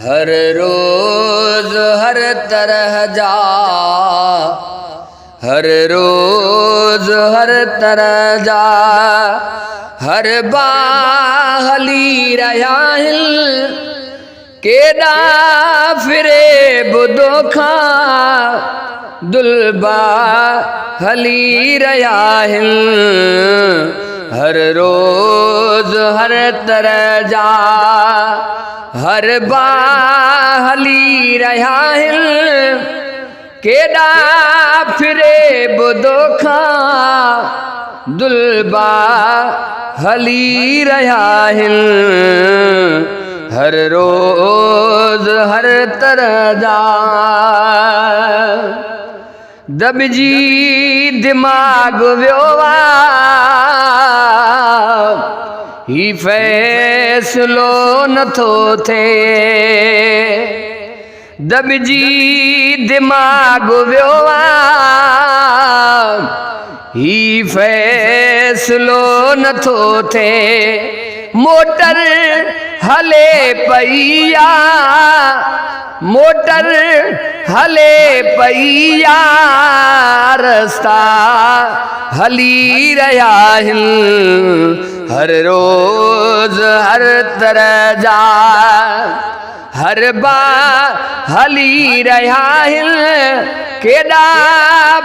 हर रोज हर तरह जा, हर रोज हर तरह जा, हर बाहली रहा हिल केड़ा फिरे बुदो खा दुलबा हली रहा हिल। हर रोज हर तरह जा, हर बाहली रहा हिल केड़ा फिरे बुदो खा दुलबा हली रहा हिल। हर रोज हर तरह जा दबजी दिमाग व्योवा ही फैसलो नथो थे। दबजी दिमाग व्योवा ही फैसलो नथो थे। मोटर हले पईया, मोटर हले पईया, रस्ता हली रहा हिल। हर रोज हर तरह जा, हर हली रहा हिल केड़ा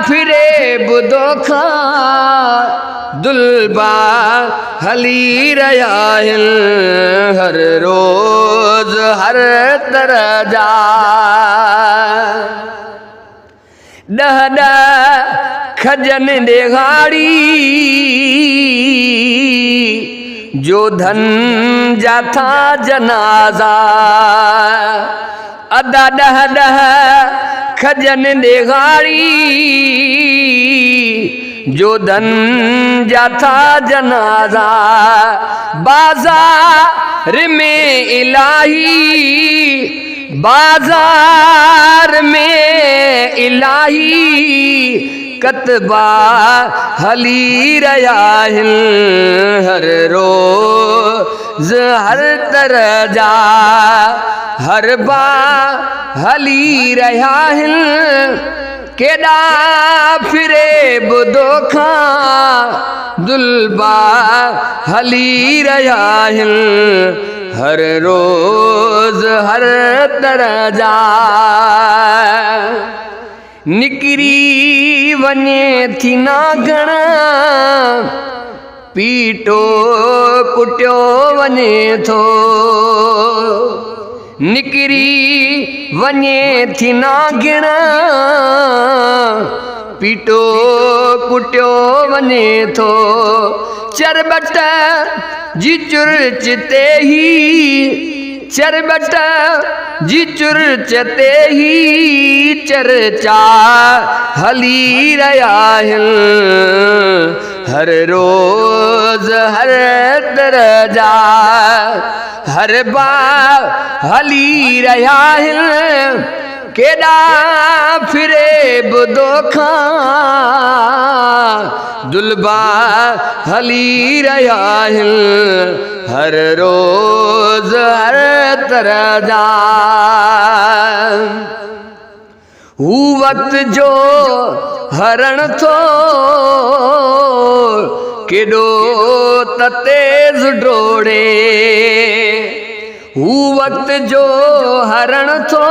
फिरे बुदो खा दुलबा हली रहा हिल। हर रोज हर तरह जा डह डह खजन डेगाड़ी जो धन जाथा जनाजा। अदा डह डह खजन डेगाड़ी जो धन जाथा जनाजा। बाजार में इलाही, बाजार में इलाही कतबा हली रहा हिल। हर रोज हर तरह जा, हर हली रहा हिल केड़ा फिरे बुदो खा दुलबा हली रहा हिल। हर रोज हर तरह जा निकरी वने थी ना घणा पीटो कुटियो वने थो। निकरी वने थी ना घणा पीटो कुटियो वने थो। चरबट जी चुरचते ही, चरबट जी चुरचते ही चर्चा हली रहा हिल। हर रोज हर तरह जा, हर हली रहा हिल केड़ा फिरे बुदो खा दुलबा हली रहा हिल। हर रोज हर तरह जा हू वक्त जो हरण थो केडो तेज डोड़े। हू वक्त जो हरण थो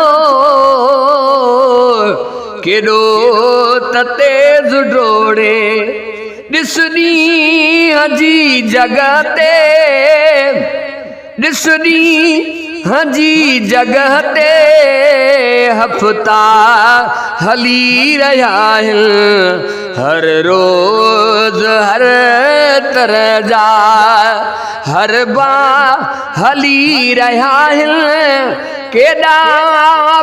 केडो तेज डोड़े। ॾिसणी हजी जगह ते, ॾिसणी हजी जगह ते हफ्ता हली रहा हिल। हर रोज हर तरह जा, हर हली रहा हिल केड़ा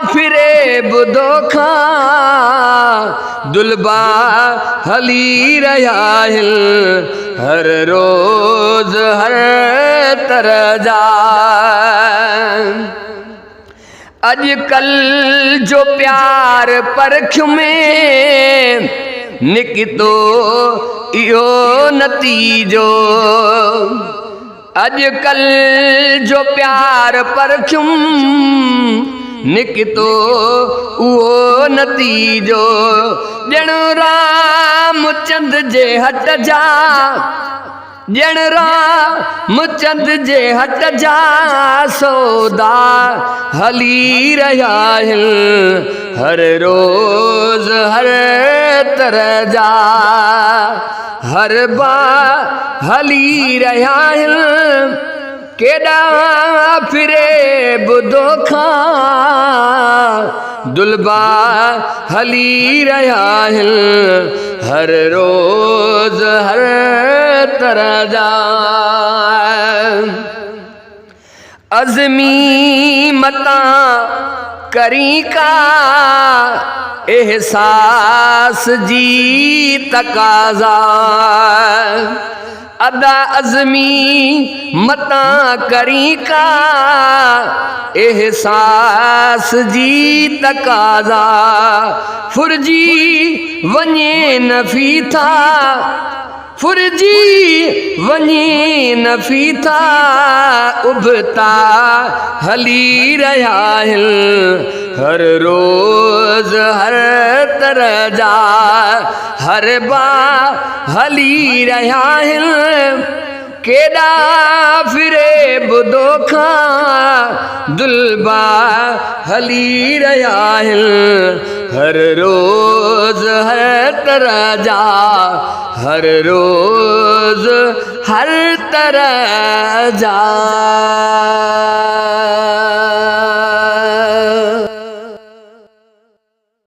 फिरे बुदो खा दुलबा हली रहा हिल। हर रोज हर तरह जा अजकल जो प्यार परख में निकितो इहो नतीजो अॼुकल्ह जो प्यार परखियुम निकितो उहो नतीजो ॼण रामचंद जे हट जा ॼण रामचंद जे हट जा सौदा हली रहिया आहिनि हर रोज़ हर तरह जा हर बार हली रहिया आहिनि केॾा फिरे ॿुधो खां दुलबा हली रहिया आहिनि हर रोज़ हर तरह जा अज़मी मता करी का एहसास जी तकाज़ा अदा अज़मी मता करी का एहसास जी तकाज़ा फुरजी वञे नफ़ी था फुरजी वञे नफ़ी था उबता हली रहिया आहिनि हर रोज़ हर तरह जा हर बार हली रहिया आहिनि केॾा फिरे ॿुधो खां दुलबा हली रहिया आहिनि हर रोज़ हर तरह जा हर रोज़ हर तरह जा